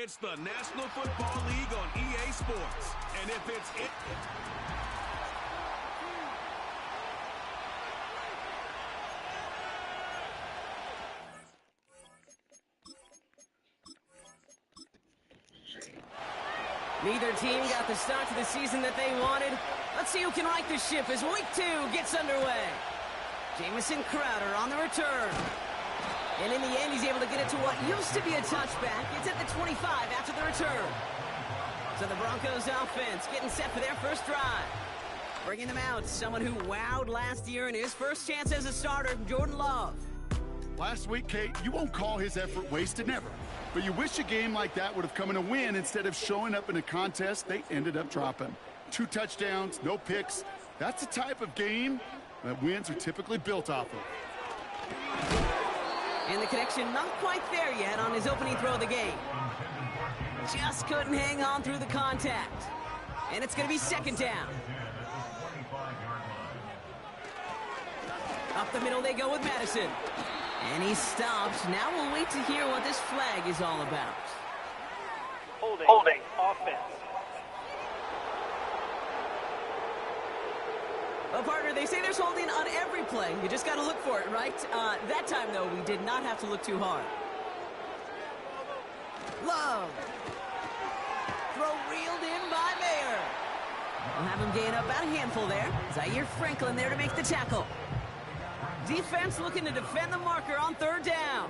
It's the National Football League on EA Sports. And if it's it... Neither team got the start to the season that they wanted. Let's see who can right the ship as week 2 gets underway. Jamison Crowder on the return. And in the end, he's able to get it to what used to be a touchback. It's at the 25 after the return. So the Broncos offense getting set for their first drive. Bringing them out, someone who wowed last year in his first chance as a starter, Jordan Love. Last week, Kate, you won't call his effort wasted, never. But you wish a game like that would have come in a win instead of showing up in a contest they ended up dropping. 2 touchdowns, no picks. That's the type of game that wins are typically built off of. And the connection not quite there yet on his opening throw of the game. Just couldn't hang on through the contact. And it's going to be second down. Up the middle they go with Madison. And he stops. Now we'll wait to hear what this flag is all about. Holding. Offense. Well, partner, they say there's holding on every play. You just got to look for it, right? That time, though, we did not have to look too hard. Love. Throw reeled in by Mayer. We'll have him gain up about a handful there. Zaire Franklin there to make the tackle. Defense looking to defend the marker on third down.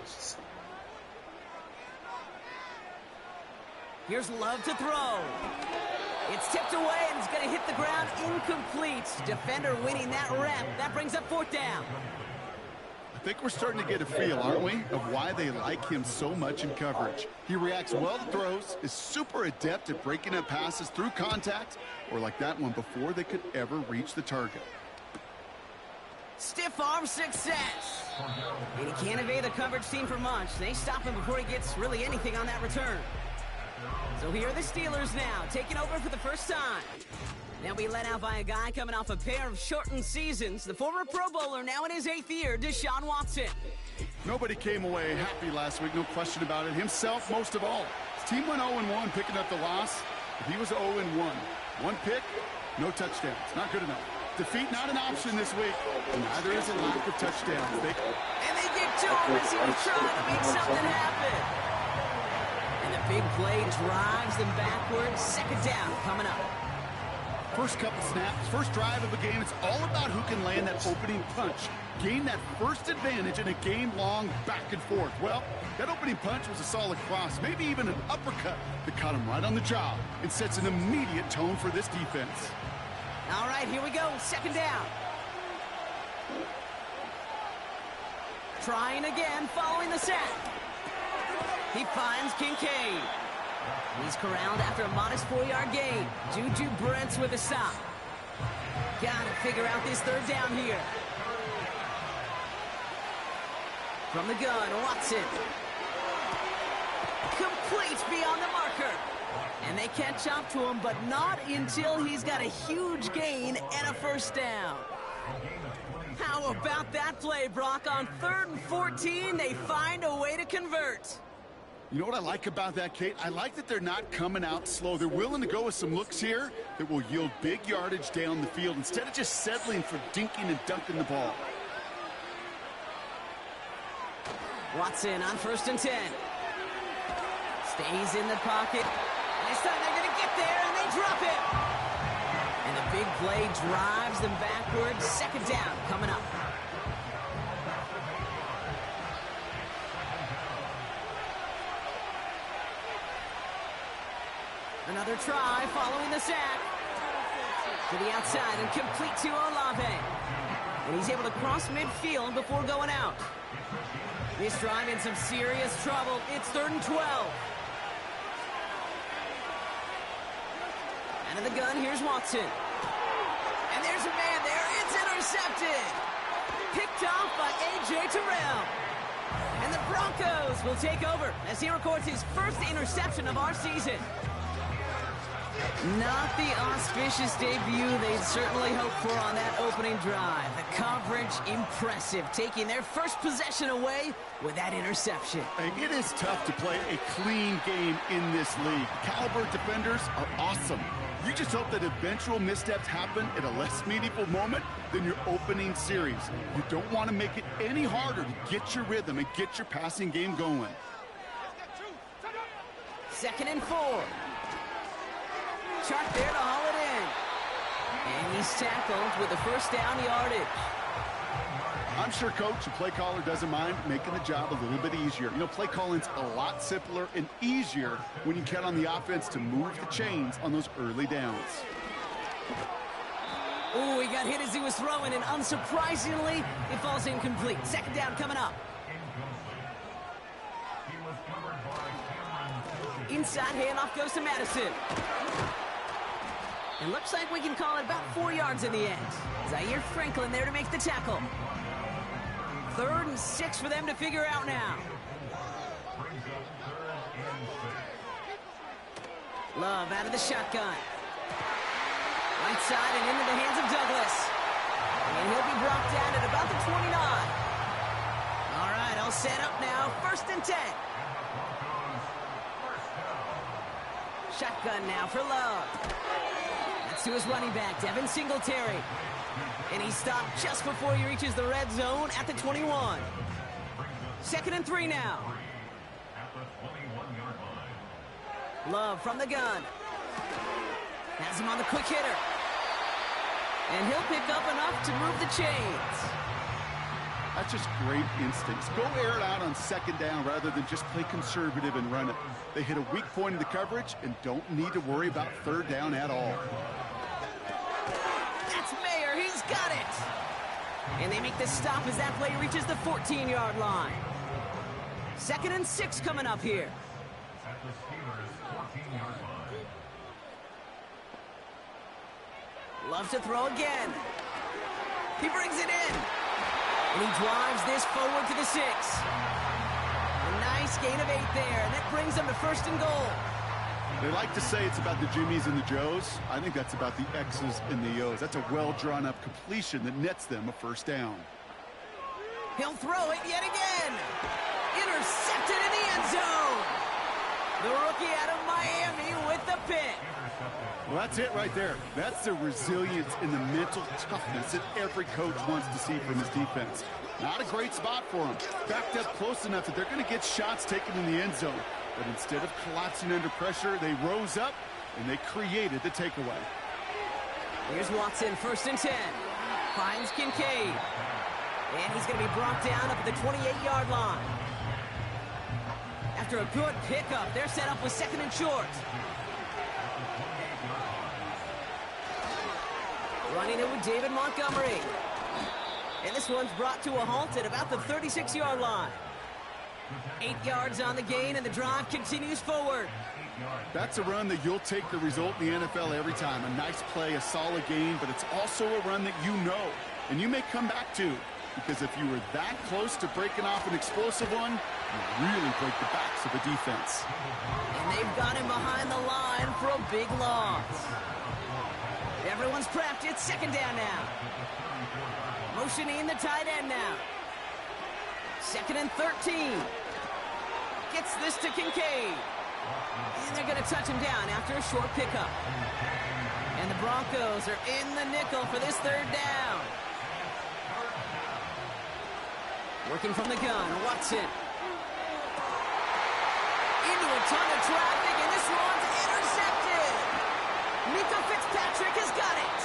Here's Love to throw. It's tipped away and it's going to hit the ground incomplete. Defender winning that rep. That brings up fourth down. I think we're starting to get a feel, aren't we, of why they like him so much in coverage. He reacts well to throws, is super adept at breaking up passes through contact, or like that one before they could ever reach the target. Stiff arm success. And he can't evade the coverage team for much. They stop him before he gets really anything on that return. So here are the Steelers now, taking over for the first time. They'll be led out by a guy coming off a pair of shortened seasons. The former Pro Bowler now in his 8th year, Deshaun Watson. Nobody came away happy last week, no question about it. Himself, most of all. His team went 0-1, picking up the loss. But he was 0-1. 1 pick, no touchdowns. Not good enough. Defeat not an option this week, and neither is a lack of touchdowns. And they get to him as he was trying to make something happen. And the big play drives them backwards. Second down coming up. First couple snaps, first drive of the game, it's all about who can land that opening punch. Gain that first advantage in a game-long back and forth. Well, that opening punch was a solid cross, maybe even an uppercut that caught him right on the job and sets an immediate tone for this defense. All right, here we go. Second down. Trying again, following the sack. He finds Kincaid. He's corralled after a modest 4-yard gain. Juju Brents with a stop. Got to figure out this third down here. From the gun, Watson. Complete beyond the marker. And they catch up to him, but not until he's got a huge gain and a first down. How about that play, Brock? On 3rd and 14, they find a way to convert. You know what I like about that, Kate? I like that they're not coming out slow. They're willing to go with some looks here that will yield big yardage down the field instead of just settling for dinking and dunking the ball. Watson on 1st and 10. Stays in the pocket. This time they're going to get there, and they drop it. And the big play drives them backwards. Second down coming up. Another try following the sack. To the outside and complete to Olave. And he's able to cross midfield before going out. This drive in some serious trouble. It's 3rd and 12. Out of the gun, here's Watson. And there's a man there. It's intercepted. Picked off by A.J. Terrell. And the Broncos will take over as he records his first interception of our season. Not the auspicious debut they'd certainly hoped for on that opening drive. The coverage, impressive, taking their first possession away with that interception. Hey, it is tough to play a clean game in this league. Caliber defenders are awesome. You just hope that eventual missteps happen at a less meaningful moment than your opening series. You don't want to make it any harder to get your rhythm and get your passing game going. 2nd and 4. Chark there to haul it in. And he's tackled with the first down yardage. I'm sure coach and play caller doesn't mind making the job a little bit easier. You know, play calling's a lot simpler and easier when you count on the offense to move the chains on those early downs. Ooh, he got hit as he was throwing, and unsurprisingly, it falls incomplete. 2nd down coming up. Inside handoff goes to Madison. It looks like we can call it about 4 yards in the end. Zaire Franklin there to make the tackle. 3rd and 6 for them to figure out now. Love out of the shotgun. Right side and into the hands of Douglas. And he'll be brought down at about the 29. All right, all set up now. 1st and 10. Shotgun now for Love. That's to his running back, Devin Singletary. And he stopped just before he reaches the red zone at the 21. 2nd and 3 now. Love from the gun. Has him on the quick hitter. And he'll pick up enough to move the chains. That's just great instincts. Go air it out on 2nd down rather than just play conservative and run it. They hit a weak point in the coverage and don't need to worry about 3rd down at all. That's Mayer. He's got it. And they make the stop as that play reaches the 14-yard line. 2nd and 6 coming up here. Love to throw again. He brings it in. And he drives this forward to the 6. A nice gain of 8 there, and that brings them to 1st and goal. They like to say it's about the Jimmies and the Joes. I think that's about the X's and the O's. That's a well-drawn-up completion that nets them a 1st down. He'll throw it yet again. Intercepted in the end zone. The rookie out of Miami with the pick. Well, that's it right there. That's the resilience and the mental toughness that every coach wants to see from his defense. Not a great spot for him. Backed up close enough that they're going to get shots taken in the end zone. But instead of collapsing under pressure, they rose up and they created the takeaway. Here's Watson, 1st and 10. Finds Kincaid. And he's going to be brought down up at the 28-yard line. After a good pickup, they're set up with 2nd and short. Running it with David Montgomery. And this one's brought to a halt at about the 36-yard line. 8 yards on the gain, and the drive continues forward. That's a run that you'll take the result in the NFL every time. A nice play, a solid gain, but it's also a run that you know, and you may come back to. Because if you were that close to breaking off an explosive one, you really break the backs of a defense. And they've got him behind the line for a big loss. Everyone's prepped. It's 2nd down now. Motioning the tight end now. 2nd and 13. Gets this to Kincaid. And they're going to touch him down after a short pickup. And the Broncos are in the nickel for this 3rd down. Working from the gun, Watson. Into a ton of traffic, and this one's intercepted. Mika Fitzpatrick has got it.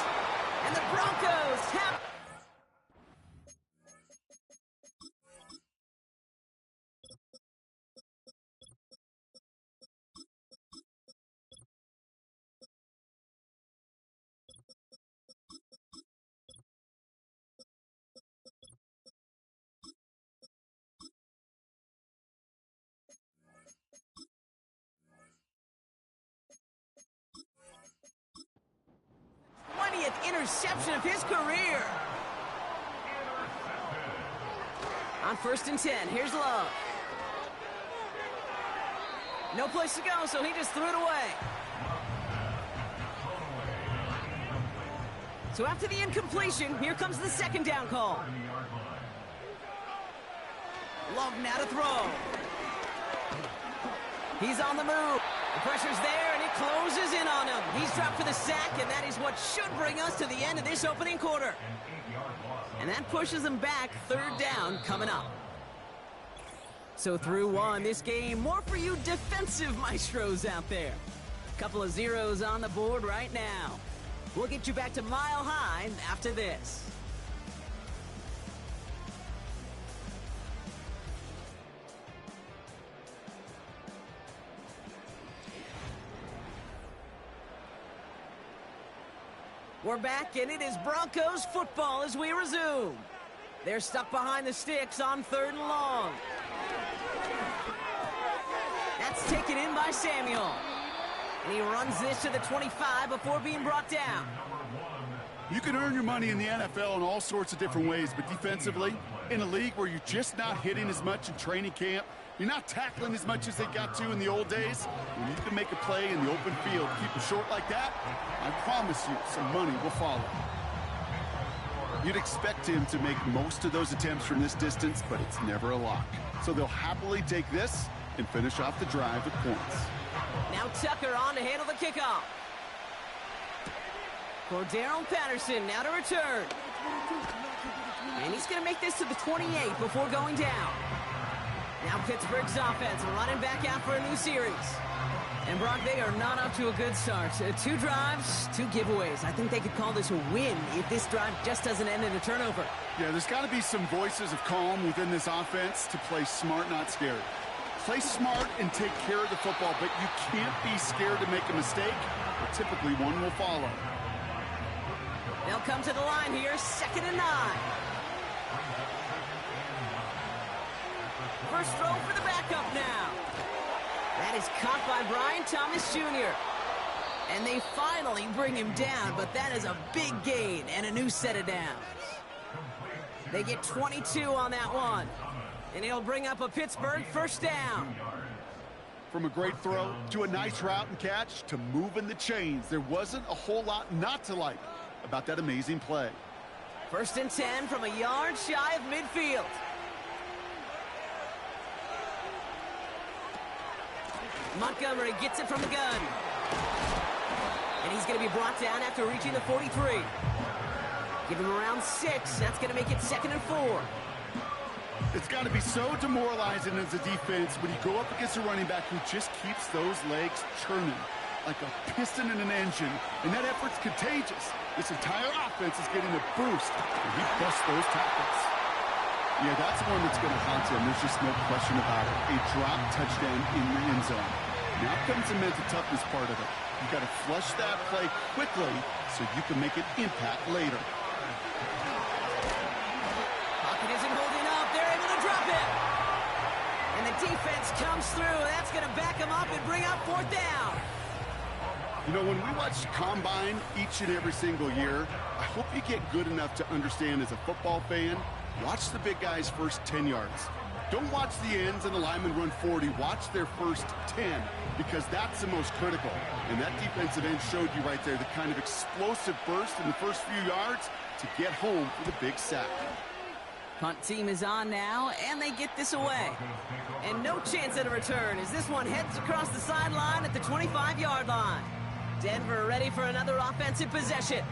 And the Broncos have... interception of his career. On 1st and 10, here's Love. No place to go, so he just threw it away. So after the incompletion, here comes the second down call. Love now to throw. He's on the move. The pressure's there, and it closes in on him. He's dropped for the sack, and that is what should bring us to the end of this opening quarter. And that pushes them back. Third down coming up. So through one, this game, more for you defensive maestros out there. Couple of zeros on the board right now. We'll get you back to Mile High after this. We're back, and it is Broncos football as we resume. They're stuck behind the sticks on 3rd and long. That's taken in by Samuel. And he runs this to the 25 before being brought down. You can earn your money in the NFL in all sorts of different ways, but defensively, in a league where you're just not hitting as much in training camp, you're not tackling as much as they got to in the old days, when you can make a play in the open field, keep it short like that, I promise you some money will follow. You'd expect him to make most of those attempts from this distance, but it's never a lock. So they'll happily take this and finish off the drive with points. Now Tucker on to handle the kickoff. Cordero Patterson now to return. And he's going to make this to the 28 before going down. Now Pittsburgh's offense running back out for a new series. And Brock, they are not up to a good start. 2 drives, 2 giveaways. I think they could call this a win if this drive just doesn't end in a turnover. Yeah, there's got to be some voices of calm within this offense to play smart, not scared. Play smart and take care of the football, but you can't be scared to make a mistake, or typically one will follow. They'll come to the line here, 2nd and 9. First throw for the backup now. That is caught by Brian Thomas Jr. And they finally bring him down, but that is a big gain and a new set of downs. They get 22 on that one. And he'll bring up a Pittsburgh first down. From a great throw to a nice route and catch to moving the chains, there wasn't a whole lot not to like about that amazing play. 1st and 10 from a yard shy of midfield. Montgomery gets it from the gun. And he's going to be brought down after reaching the 43. Give him around 6. That's going to make it 2nd and 4. It's got to be so demoralizing as a defense when you go up against a running back who just keeps those legs churning like a piston in an engine, and that effort's contagious. This entire offense is getting a boost, and he busts those tackles. Yeah, that's one that's going to haunt him. There's just no question about it. A drop touchdown in the end zone. Now comes the mental toughness part of it. You've got to flush that play quickly so you can make an impact later. Pocket isn't holding up. They're able to drop it. And the defense comes through. That's going to back them up and bring up 4th down. You know, when we watch Combine each and every single year, I hope you get good enough to understand as a football fan, watch the big guys' first 10 yards. Don't watch the ends and the linemen run 40. Watch their first 10, because that's the most critical. And that defensive end showed you right there the kind of explosive burst in the first few yards to get home for the big sack. Punt team is on now, and they get this away. And no chance at a return as this one heads across the sideline at the 25-yard line. Denver ready for another offensive possession.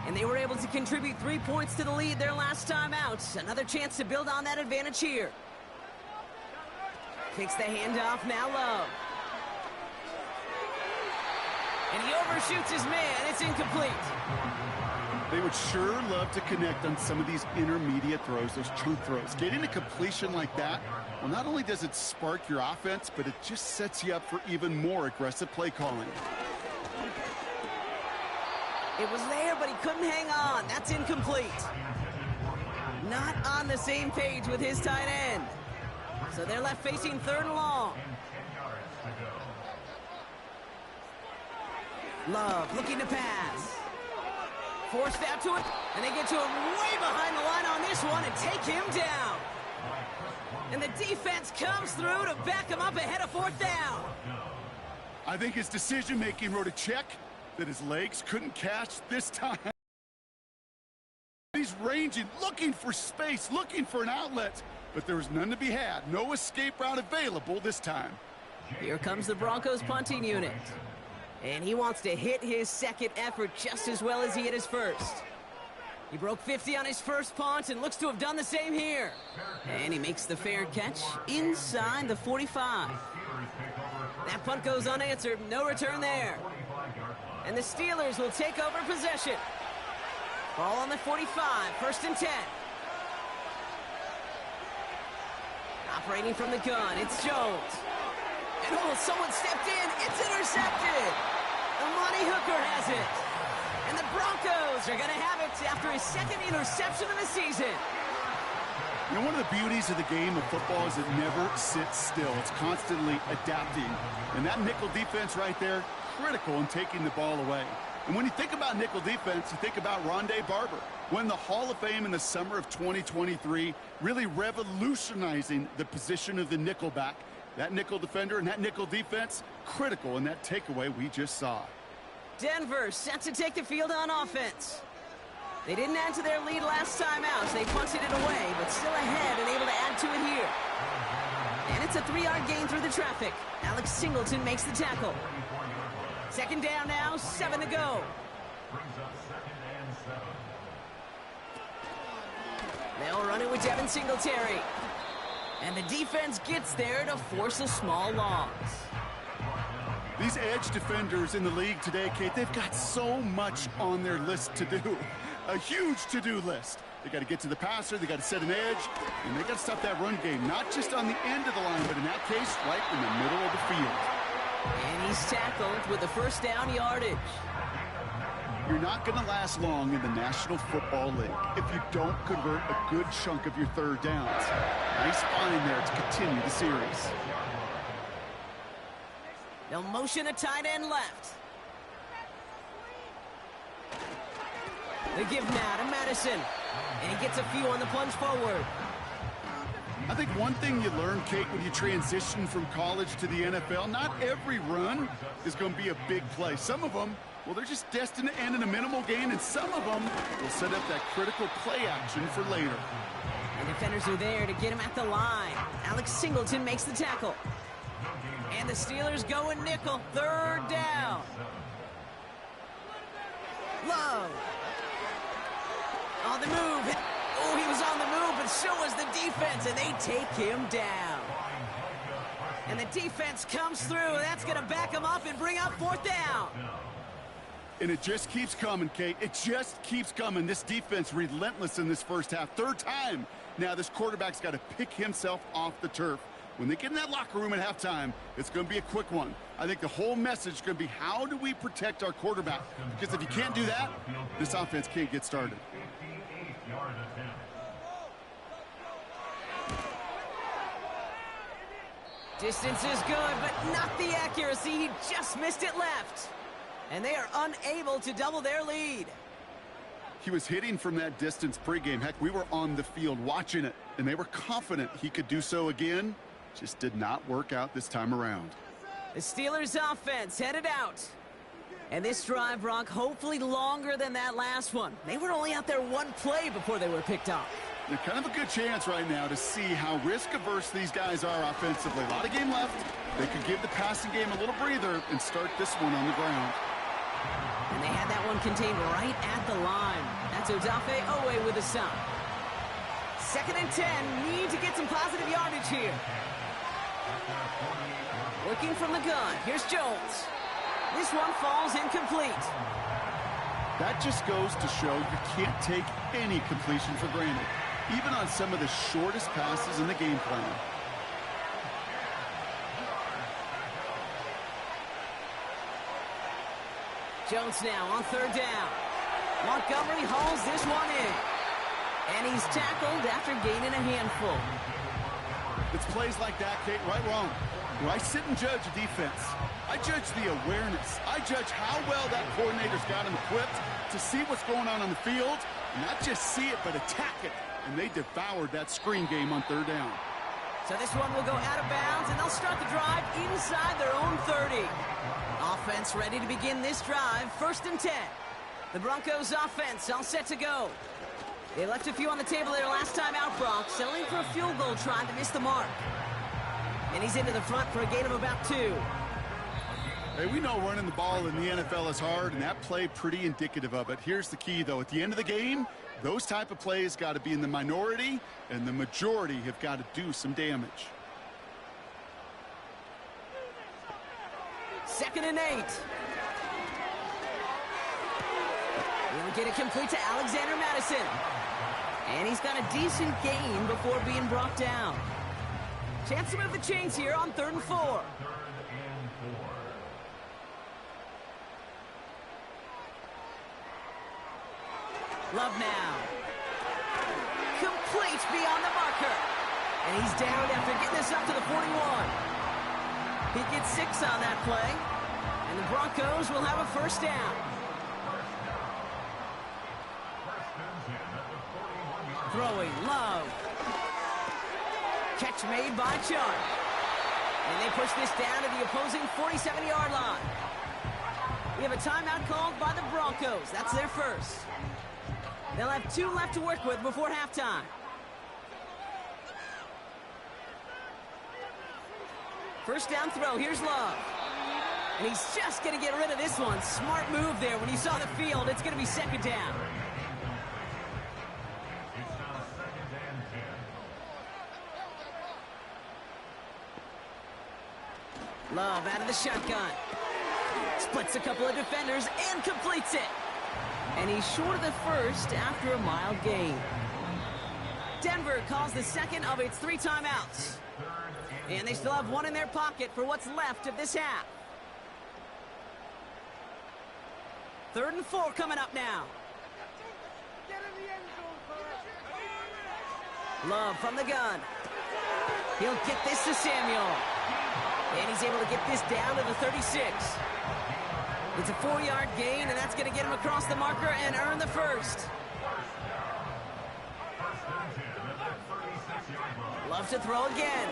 And they were able to contribute 3 points to the lead their last time out. Another chance to build on that advantage here. Kicks the handoff, now Love. And he overshoots his man. It's incomplete. They would sure love to connect on some of these intermediate throws, those chunk throws. Getting a completion like that, well, not only does it spark your offense, but it just sets you up for even more aggressive play calling. It was there, but he couldn't hang on. That's incomplete. Not on the same page with his tight end. So they're left facing 3rd and long. Love looking to pass. Forced out to it, and they get to him way behind the line on this one and take him down. And the defense comes through to back him up ahead of 4th down. I think his decision-making wrote a check that his legs couldn't catch this time. was ranging, looking for space, looking for an outlet. But there was none to be had. No escape route available this time. Here comes the Broncos punting unit. And he wants to hit his second effort just as well as he hit his first. He broke 50 on his first punt and looks to have done the same here. And he makes the fair catch inside the 45. That punt goes unanswered. No return there. And the Steelers will take over possession. Ball on the 45, 1st and 10. Operating from the gun, it's Jones. And oh, someone stepped in. It's intercepted. Amani Hooker has it. And the Broncos are going to have it after his second interception of the season. You know, one of the beauties of the game of football is it never sits still. It's constantly adapting. And that nickel defense right there, critical in taking the ball away. And when you think about nickel defense, you think about Rondé Barber, won the Hall of Fame in the summer of 2023, really revolutionizing the position of the nickelback. That nickel defender and that nickel defense, critical in that takeaway we just saw. Denver set to take the field on offense. They didn't add to their lead last time out, so they punted it away, but still ahead and able to add to it here. And it's a 3-yard gain through the traffic. Alex Singleton makes the tackle. 2nd down now, 7 to go. They'll run it with Devin Singletary. And the defense gets there to force a small loss. These edge defenders in the league today, Kate, they've got so much on their list to do. A huge to-do list. They got to get to the passer, they got to set an edge, and they got to stop that run game, not just on the end of the line, but in that case, right in the middle of the field. And he's tackled with the 1st down yardage. You're not going to last long in the National Football League if you don't convert a good chunk of your 3rd downs. Nice find there to continue the series. They'll motion a tight end left. They give now to Madison. And he gets a few on the plunge forward. I think one thing you learn, Kate, when you transition from college to the NFL, not every run is going to be a big play. Some of them, well, they're just destined to end in a minimal gain, and some of them will set up that critical play action for later. And defenders are there to get him at the line. Alex Singleton makes the tackle. And the Steelers go in nickel. 3rd down. Low. On the move. Oh, he was on the move, but so was the defense, and they take him down. And the defense comes through. That's going to back him up and bring up 4th down. And it just keeps coming, Kate. It just keeps coming. This defense relentless in this first half. 3rd time. Now this quarterback's got to pick himself off the turf. When they get in that locker room at halftime, it's going to be a quick one. I think the whole message is going to be, how do we protect our quarterback? Because if you can't do that, this offense can't get started. Distance is good, but not the accuracy. He just missed it left. And they are unable to double their lead. He was hitting from that distance pregame. Heck, we were on the field watching it, and they were confident he could do so again. Just did not work out this time around. The Steelers offense headed out. And this drive, Brock, hopefully longer than that last one. They were only out there 1 play before they were picked off. They're kind of a good chance right now to see how risk-averse these guys are offensively. A lot of game left. They could give the passing game a little breather and start this one on the ground. And they had that one contained right at the line. That's Odafe Owe with a stop. 2nd and 10. Need to get some positive yardage here. Working from the gun. Here's Jones. This one falls incomplete. That just goes to show you can't take any completion for granted, even on some of the shortest passes in the game plan. Jones now on 3rd down. Montgomery hauls this one in. And he's tackled after gaining a handful. It's plays like that, Kate, right, wrong. Do I sit and judge a defense? I judge the awareness. I judge how well that coordinator's got him equipped to see what's going on the field, and not just see it, but attack it. And they devoured that screen game on 3rd down. So this one will go out of bounds, and they'll start the drive inside their own 30. Offense ready to begin this drive. 1st and 10. The Broncos offense all set to go. They left a few on the table there last time out, Brock, settling for a field goal try to miss the mark. And he's into the front for a gain of about 2. Hey, we know running the ball in the NFL is hard, and that play pretty indicative of it. Here's the key, though. At the end of the game, those type of plays got to be in the minority, and the majority have got to do some damage. 2nd and 8. He'll get it complete to Alexander Madison. And he's got a decent gain before being brought down. Chance to move the chains here on 3rd and 4. Love now. Complete beyond the marker. And he's down after getting this up to the 41. He gets 6 on that play. And the Broncos will have a first down. Throwing Love. Catch made by Chuck. And they push this down to the opposing 47-yard line. We have a timeout called by the Broncos. That's their first. They'll have 2 left to work with before halftime. First down throw. Here's Love. And he's just going to get rid of this one. Smart move there. When you saw the field, it's going to be 2nd down. Love out of the shotgun. Splits a couple of defenders and completes it. And he's short of the first after a mild gain. Denver calls the second of its 3 timeouts. And they still have 1 in their pocket for what's left of this half. 3rd and 4 coming up now. Love from the gun. He'll get this to Samuel. And he's able to get this down to the 36. It's a 4-yard gain, and that's going to get him across the marker and earn the first. Love to throw again.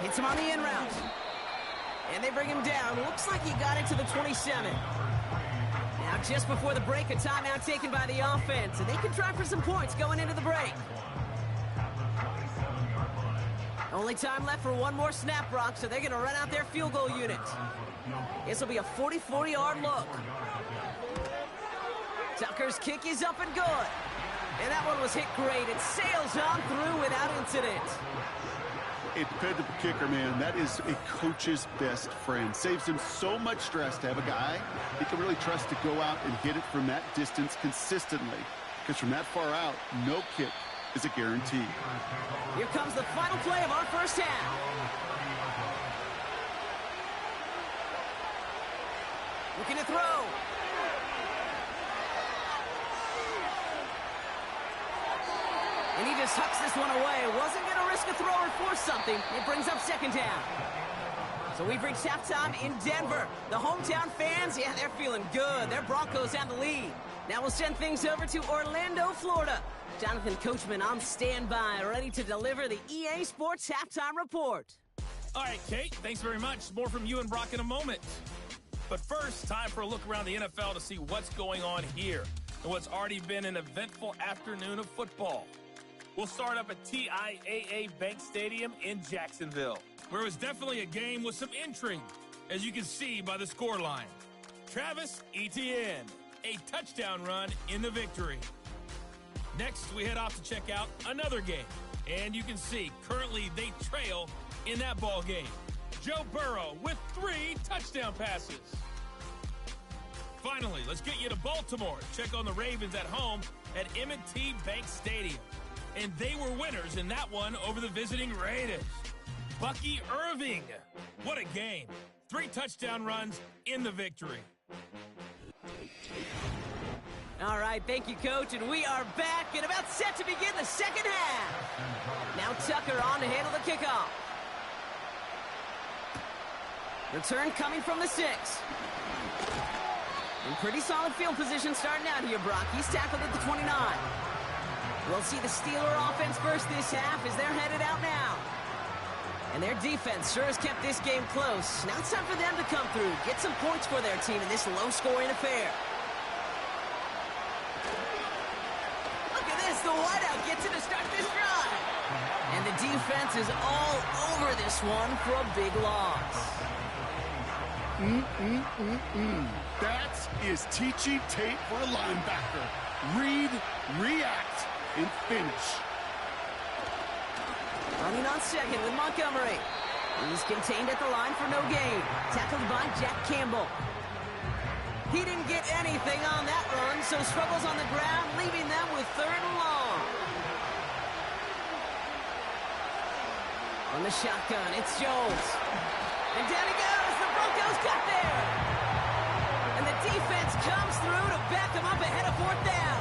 Hits him on the in route. And they bring him down. Looks like he got it to the 27. Now, just before the break, a timeout taken by the offense. And they can try for some points going into the break. Only time left for 1 more snap, Brock, so they're going to run out their field goal unit. This will be a 44-yard look. Tucker's kick is up and good. And that one was hit great. It sails on through without incident. A dependable kicker, man. That is a coach's best friend. Saves him so much stress to have a guy he can really trust to go out and hit it from that distance consistently. Because from that far out, no kick is a guarantee. Here comes the final play of our first half. Looking to throw. And he just hucks this one away. Wasn't going to risk a throw or force something. It brings up 2nd down. So we've reached halftime in Denver. The hometown fans, yeah, they're feeling good. Their Broncos have the lead. Now we'll send things over to Orlando, Florida. Jonathan Coachman on standby, ready to deliver the EA Sports Halftime Report. All right, Kate, thanks very much. More from you and Brock in a moment. But first, time for a look around the NFL to see what's going on here and what's already been an eventful afternoon of football. We'll start up at TIAA Bank Stadium in Jacksonville, where it was definitely a game with some intrigue, as you can see by the scoreline. Travis Etienne, a touchdown run in the victory. Next, we head off to check out another game, and you can see currently they trail in that ball game. Joe Burrow with 3 touchdown passes. Finally, let's get you to Baltimore. Check on the Ravens at home at M&T Bank Stadium. And they were winners in that one over the visiting Raiders. Bucky Irving. What a game. 3 touchdown runs in the victory. All right, thank you, Coach, and we are back and about set to begin the second half. Now Tucker on to handle the kickoff. Return coming from the 6. In pretty solid field position starting out here, Brock. He's tackled at the 29. We'll see the Steeler offense first this half as they're headed out now. And their defense sure has kept this game close. Now it's time for them to come through, get some points for their team in this low-scoring affair. gets it to start this drive. And the defense is all over this one for a big loss. That is teaching tape for a linebacker. Read, react, and finish. Running on second with Montgomery. He's contained at the line for no gain. Tackled by Jack Campbell. He didn't get anything on that run, so struggles on the ground, leaving them with 3rd and long. On the shotgun, it's Jones. And down he goes. The Broncos got there. And the defense comes through to back them up ahead of 4th down.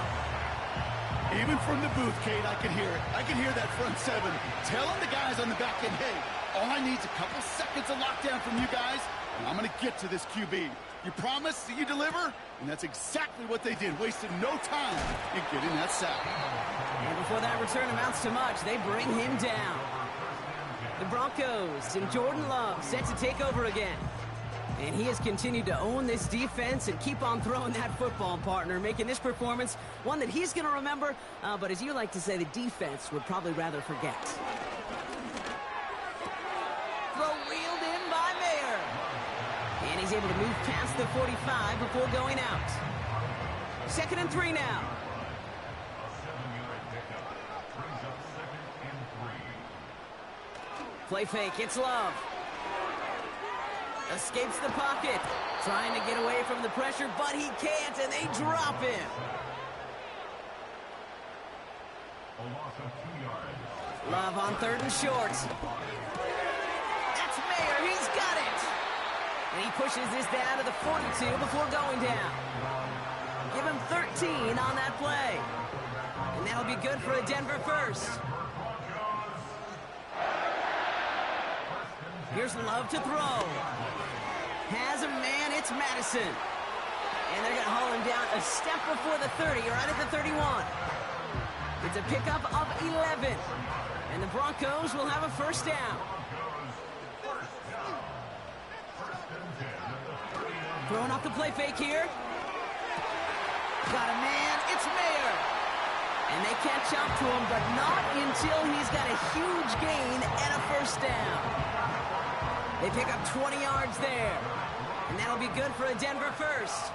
Even from the booth, Kate, I can hear it. I can hear that front 7 telling the guys on the back end, hey, all I need is a couple seconds of lockdown from you guys, and I'm going to get to this QB. You promise that you deliver? And that's exactly what they did, wasting no time in getting that sack. And before that return amounts to much, they bring him down. The Broncos and Jordan Love set to take over again. And he has continued to own this defense and keep on throwing that football, partner, making this performance one that he's going to remember, but as you like to say, the defense would probably rather forget. Throw reeled in by Mayer. And he's able to move past the 45 before going out. 2nd and 3 now. Play fake, it's Love. Escapes the pocket. Trying to get away from the pressure, but he can't, and they drop him. Love on 3rd and short. That's Mayer, he's got it. And he pushes this down to the 42 before going down. Give him 13 on that play. And that'll be good for a Denver first. Here's Love to throw. Has a man, it's Madison. And they're going to haul him down a step before the 30, right at the 31. It's a pickup of 11. And the Broncos will have a 1st down. Throwing off the play fake here. Got a man, it's Mayer. And they catch up to him, but not until he's got a huge gain and a 1st down. They pick up 20 yards there. And that'll be good for a Denver first.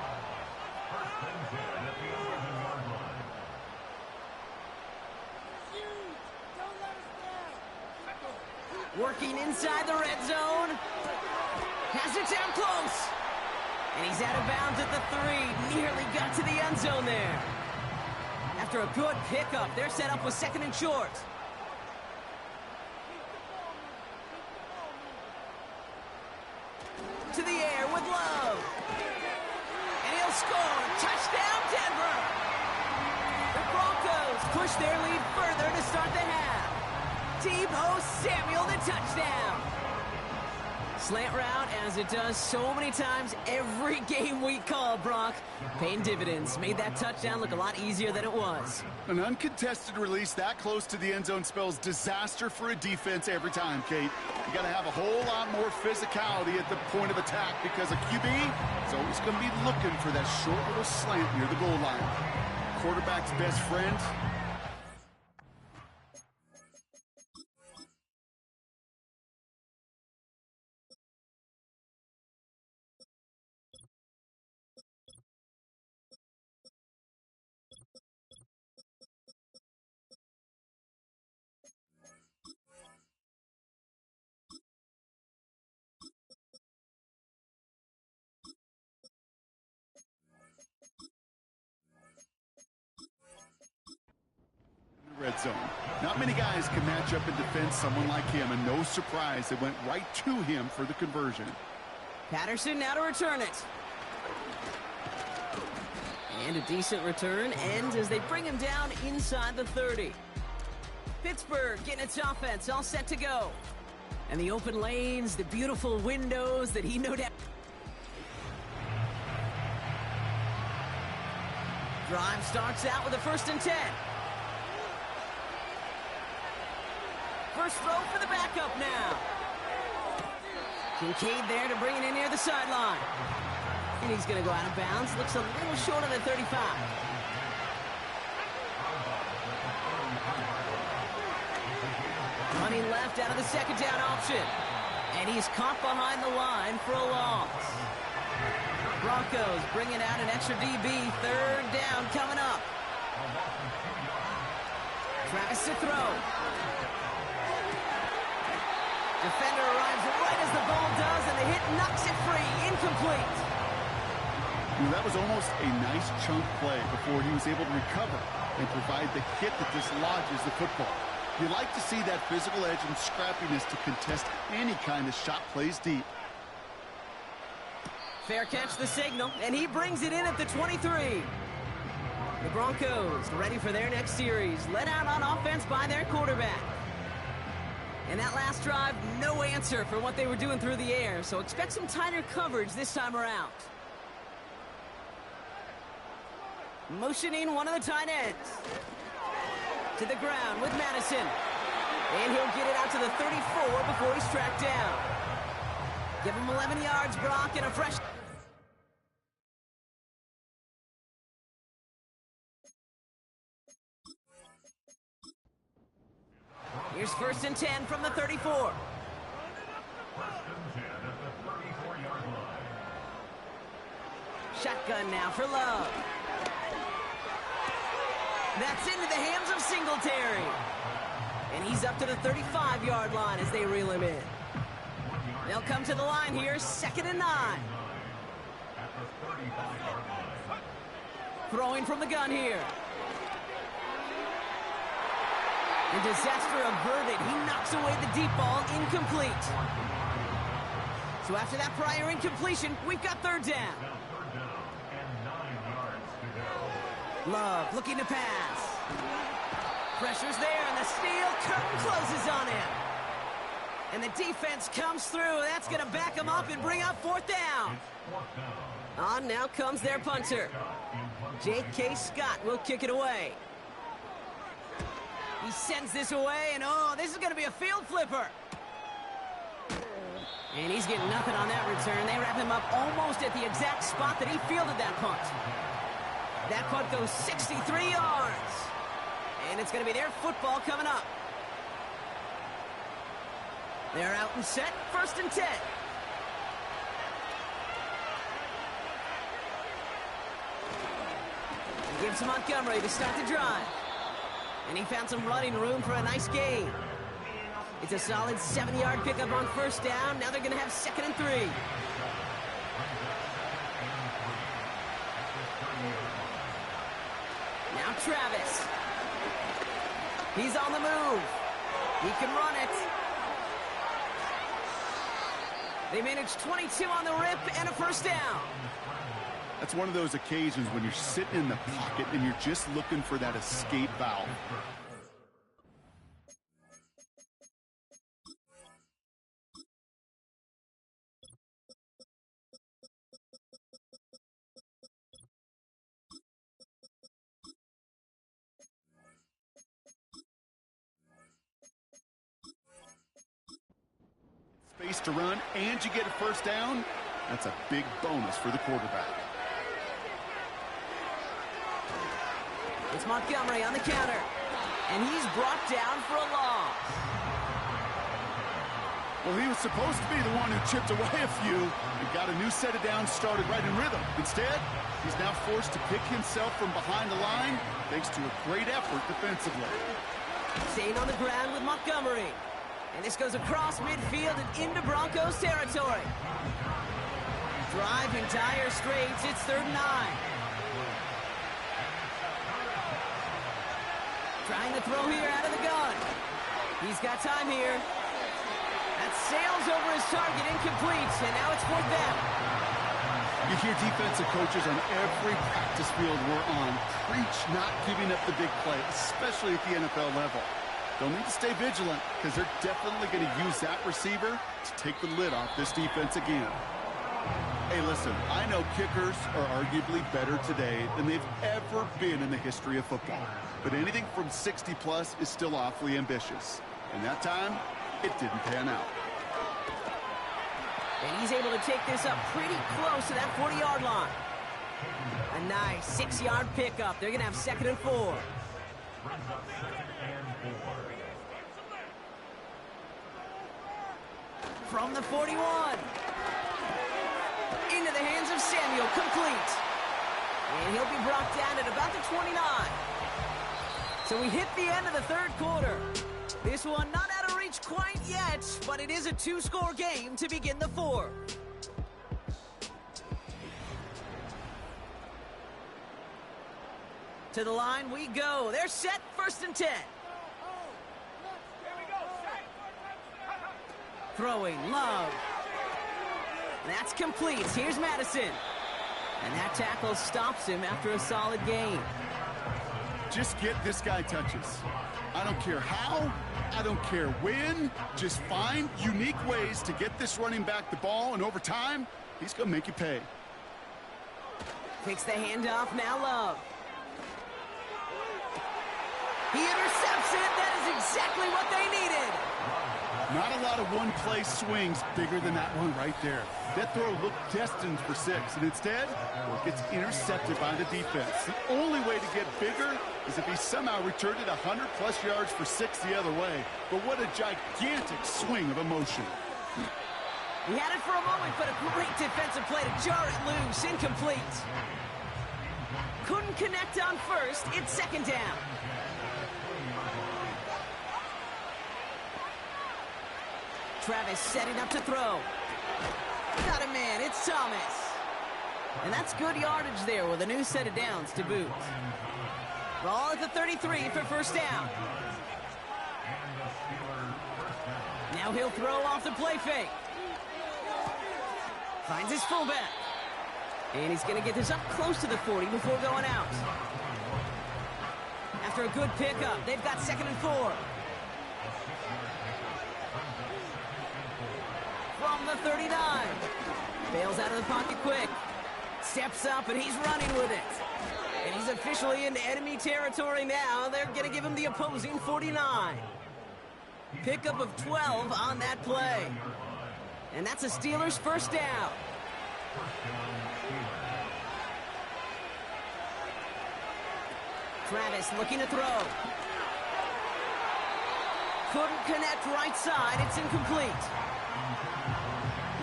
Working inside the red zone. Has it down close. And he's out of bounds at the 3. Nearly got to the end zone there. After a good pickup, they're set up with 2nd and short. To the air with Love. And he'll score. Touchdown, Denver. The Broncos push their lead further to start the half. Deebo Samuel, the touchdown. Slant route, as it does so many times every game we call, Brock. Paying dividends. Made that touchdown look a lot easier than it was. An uncontested release that close to the end zone spells disaster for a defense every time, Kate. You got to have a whole lot more physicality at the point of attack because a QB is always going to be looking for that short little slant near the goal line. Quarterback's best friend. Red zone. Not many guys can match up and defend someone like him, and no surprise, they went right to him for the conversion. Patterson now to return it. And a decent return ends as they bring him down inside the 30. Pittsburgh getting its offense all set to go. And the open lanes, the beautiful windows that he no doubt... Drive starts out with a 1st and 10. First throw for the backup now. Kincaid there to bring it in near the sideline. And he's going to go out of bounds. Looks a little short of the 35. left out of the second down option. And he's caught behind the line for a loss. Broncos bringing out an extra DB. Third down coming up. Travis to throw. Defender arrives right as the ball does, and the hit knocks it free. Incomplete. That was almost a nice chunk play before he was able to recover and provide the hit that dislodges the football. You like to see that physical edge and scrappiness to contest any kind of shot plays deep. Fair catch the signal, and he brings it in at the 23. The Broncos ready for their next series, led out on offense by their quarterback. And that last drive, no answer for what they were doing through the air, so expect some tighter coverage this time around. Motioning one of the tight ends. To the ground with Madison. And he'll get it out to the 34 before he's tracked down. Give him 11 yards, Brock, and a fresh... Here's 1st and 10 from the 34. Shotgun now for Love. That's into the hands of Singletary. And he's up to the 35-yard line as they reel him in. They'll come to the line here, 2nd and 9. Throwing from the gun here. And disaster averted. He knocks away the deep ball, incomplete. So after that prior incompletion, we've got 3rd down. Love looking to pass. Pressure's there, and the steel curtain closes on him. And the defense comes through. That's going to back him up and bring up 4th down. On now comes their punter. J.K. Scott will kick it away. He sends this away, and oh, this is going to be a field flipper. And he's getting nothing on that return. They wrap him up almost at the exact spot that he fielded that punt. That punt goes 63 yards. And it's going to be their football coming up. They're out and set, 1st and 10. He gives to Montgomery to start the drive. And he found some running room for a nice gain. It's a solid 7-yard pickup on 1st down. Now they're going to have 2nd and 3. Now Travis. He's on the move. He can run it. They managed 22 on the rip and a 1st down. That's one of those occasions when you're sitting in the pocket and you're just looking for that escape valve. Space to run, and you get a 1st down. That's a big bonus for the quarterback. It's Montgomery on the counter, and he's brought down for a loss. Well, he was supposed to be the one who chipped away a few and got a new set of downs started right in rhythm. Instead, he's now forced to pick himself from behind the line thanks to a great effort defensively. Staying on the ground with Montgomery. And this goes across midfield and into Broncos territory. Driving dire straits, it's 3rd and 9. Trying to throw here out of the gun. He's got time here. That sails over his target, incomplete, and now it's 4th down. You hear defensive coaches on every practice field we're on preach not giving up the big play, especially at the NFL level. They'll need to stay vigilant because they're definitely going to use that receiver to take the lid off this defense again. Hey, listen, I know kickers are arguably better today than they've ever been in the history of football. But anything from 60-plus is still awfully ambitious. And that time, it didn't pan out. And he's able to take this up pretty close to that 40-yard line. A nice 6-yard pickup. They're going to have 2nd and 4. from the 41. Into the hands of Samuel, complete. And he'll be brought down at about the 29. So we hit the end of the third quarter. This one not out of reach quite yet, but it is a two-score game to begin the fourth. To the line we go. They're set, 1st and 10. Throwing, Love. That's complete. Here's Madison. And that tackle stops him after a solid gain. Just get this guy touches. I don't care how, I don't care when. Just find unique ways to get this running back the ball, and over time, he's going to make you pay. Takes the handoff, now Love. He intercepts it. That is exactly what they needed. Not a lot of one-play swings bigger than that one right there. That throw looked destined for 6, and instead, it gets intercepted by the defense. The only way to get bigger is if he somehow returned it 100-plus yards for 6 the other way. But what a gigantic swing of emotion. He had it for a moment, but a great defensive play to jar it loose. Incomplete. Couldn't connect on first. It's 2nd down. Travis setting up to throw. Got a man, it's Thomas. And that's good yardage there with a new set of downs to boot. Ball at the 33 for 1st down. Now he'll throw off the play fake. Finds his fullback. And he's going to get this up close to the 40 before going out. After a good pickup, they've got 2nd and 4. From the 39. Bails out of the pocket quick. Steps up, and he's running with it. And he's officially into enemy territory now. They're going to give him the opposing 49. Pickup of 12 on that play. And that's a Steelers 1st down. Travis looking to throw. Couldn't connect right side. It's incomplete.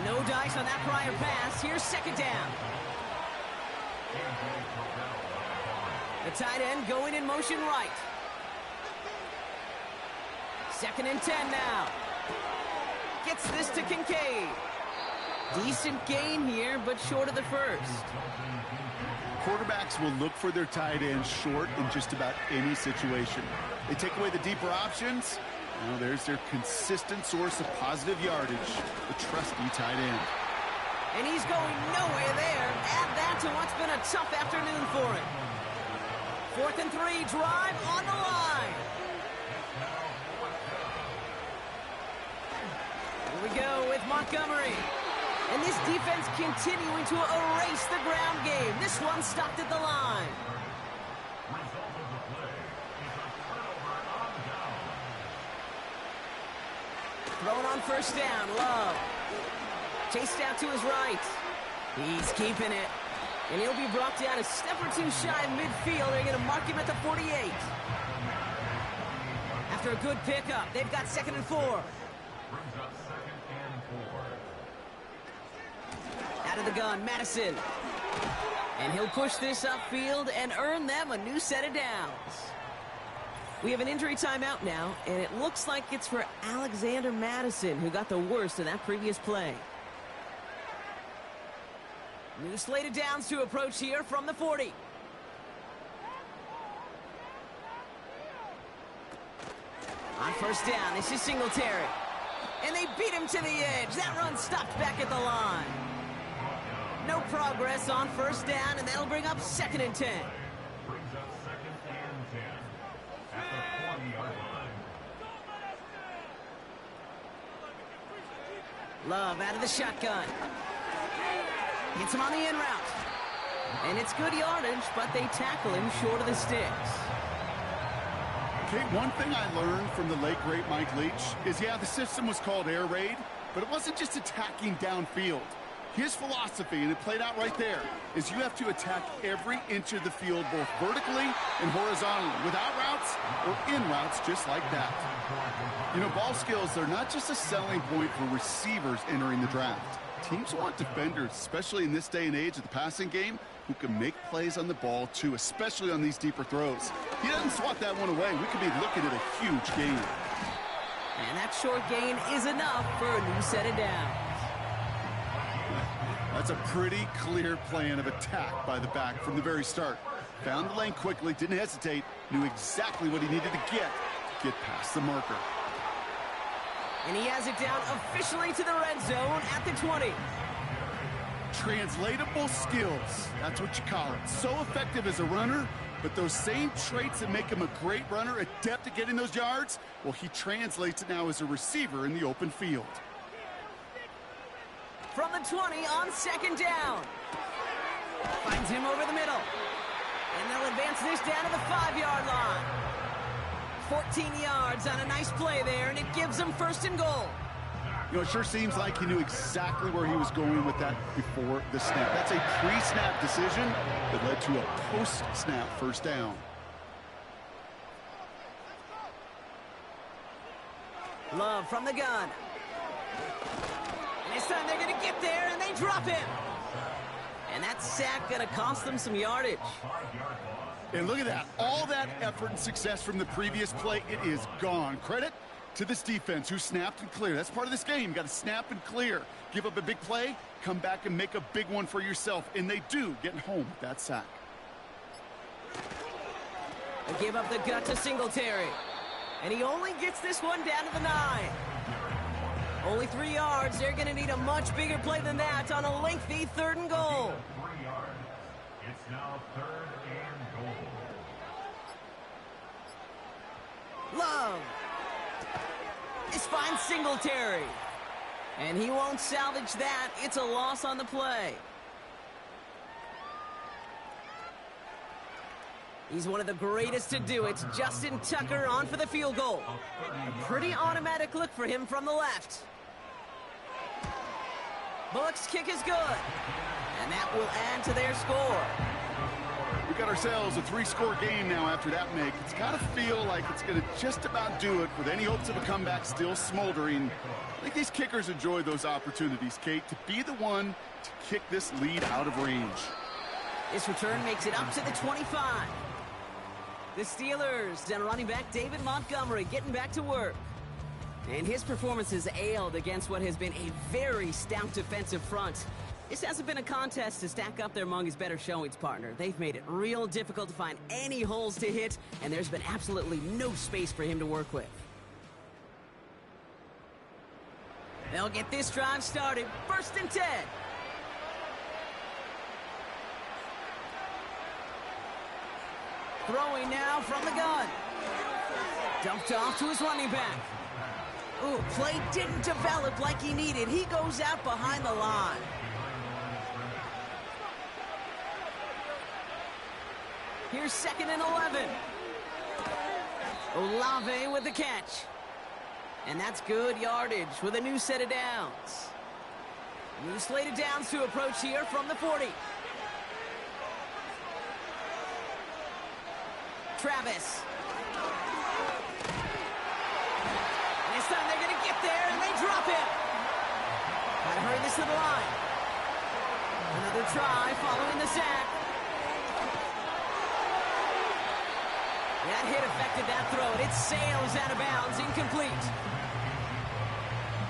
No dice on that prior pass. Here's 2nd down. The tight end going in motion right. 2nd and 10 now. Gets this to Kincaid. Decent gain here, but short of the first. Quarterbacks will look for their tight ends short in just about any situation. They take away the deeper options. Well, there's their consistent source of positive yardage, the trusty tight end. And he's going nowhere there. Add that to what's been a tough afternoon for him. 4th and 3, drive on the line. Here we go with Montgomery. And this defense continuing to erase the ground game. This one stopped at the line. Thrown on 1st down, Love. Chased out to his right. He's keeping it. And he'll be brought down a step or two shy of midfield. They're going to mark him at the 48. After a good pickup, they've got 2nd and 4. Out of the gun, Madison. And he'll push this upfield and earn them a new set of downs. We have an injury timeout now, and it looks like it's for Alexander Madison, who got the worst in that previous play. New slate of downs to approach here from the 40. On 1st down, this is Singletary. And they beat him to the edge. That run stopped back at the line. No progress on 1st down, and that'll bring up 2nd and 10. Love out of the shotgun. Gets him on the in route. And it's good yardage, but they tackle him short of the sticks. Okay, one thing I learned from the late, great Mike Leach is, yeah, the system was called air raid, but it wasn't just attacking downfield. His philosophy, and it played out right there, is you have to attack every inch of the field, both vertically and horizontally, without routes or in routes just like that. You know, ball skills, they're not just a selling point for receivers entering the draft. Teams want defenders, especially in this day and age of the passing game, who can make plays on the ball too, especially on these deeper throws. He doesn't swat that one away. We could be looking at a huge gain. And that short gain is enough for a new set of downs. That's a pretty clear plan of attack by the back from the very start. Found the lane quickly, didn't hesitate, knew exactly what he needed to get past the marker. And he has it down officially to the red zone at the 20. Translatable skills, that's what you call it. So effective as a runner, but those same traits that make him a great runner, adept at getting those yards, well, he translates it now as a receiver in the open field. From the 20 on second down. Finds him over the middle. And they'll advance this down to the 5-yard line. 14 yards on a nice play there, and it gives them first and goal. You know, it sure seems like he knew exactly where he was going with that before the snap. That's a pre-snap decision that led to a post-snap first down. Love from the gun. And this time they're going to get there, and they drop him. And that sack going to cost them some yardage. And look at that. All that effort and success from the previous play, it is gone. Credit to this defense who snapped and cleared. That's part of this game. You got to snap and clear. Give up a big play, come back and make a big one for yourself. And they do, getting home with that sack. They give up the gut to Singletary. And he only gets this one down to the 9. Only 3 yards. They're going to need a much bigger play than that on a lengthy 3rd and goal. It's now 3rd and goal. Love. This finds Singletary. And he won't salvage that. It's a loss on the play. He's one of the greatest to do it. Justin Tucker on for the field goal. A pretty automatic look for him from the left. Buck's kick is good. And that will add to their score. We got ourselves a 3-score game now after that make. It's got to feel like it's going to just about do it with any hopes of a comeback still smoldering. I think these kickers enjoy those opportunities, Kate, to be the one to kick this lead out of range. This return makes it up to the 25. The Steelers, down running back David Montgomery, getting back to work. And his performance has ailed against what has been a very stout defensive front. This hasn't been a contest to stack up there among his better showings, partner. They've made it real difficult to find any holes to hit, and there's been absolutely no space for him to work with. They'll get this drive started. 1st and 10. Throwing now from the gun. Dumped off to his running back. Ooh, play didn't develop like he needed. He goes out behind the line. Here's 2nd and 11. Olave with the catch. And that's good yardage with a new set of downs. New slate of downs to approach here from the 40. Travis. And this time they're going to get there, and they drop him. Gotta hurry this to the line. Another try following the sack. That hit affected that throw, and it sails out of bounds, incomplete.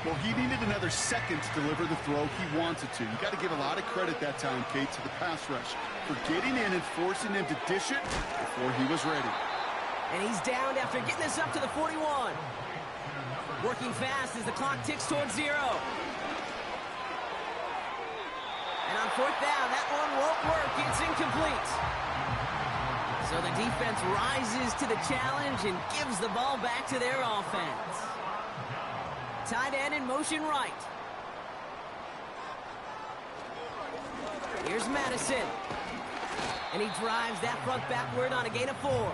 Well, he needed another second to deliver the throw he wanted to. You got to give a lot of credit that time, Kate, to the pass rush for getting in and forcing him to dish it before he was ready. And he's downed after getting this up to the 41. Working fast as the clock ticks towards 0. And on 4th down, that one won't work. It's incomplete. So the defense rises to the challenge and gives the ball back to their offense. Tight end in motion right. Here's Madison. And he drives that front backward on a gain of 4.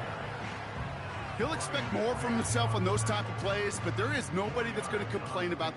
He'll expect more from himself on those type of plays, but there is nobody that's going to complain about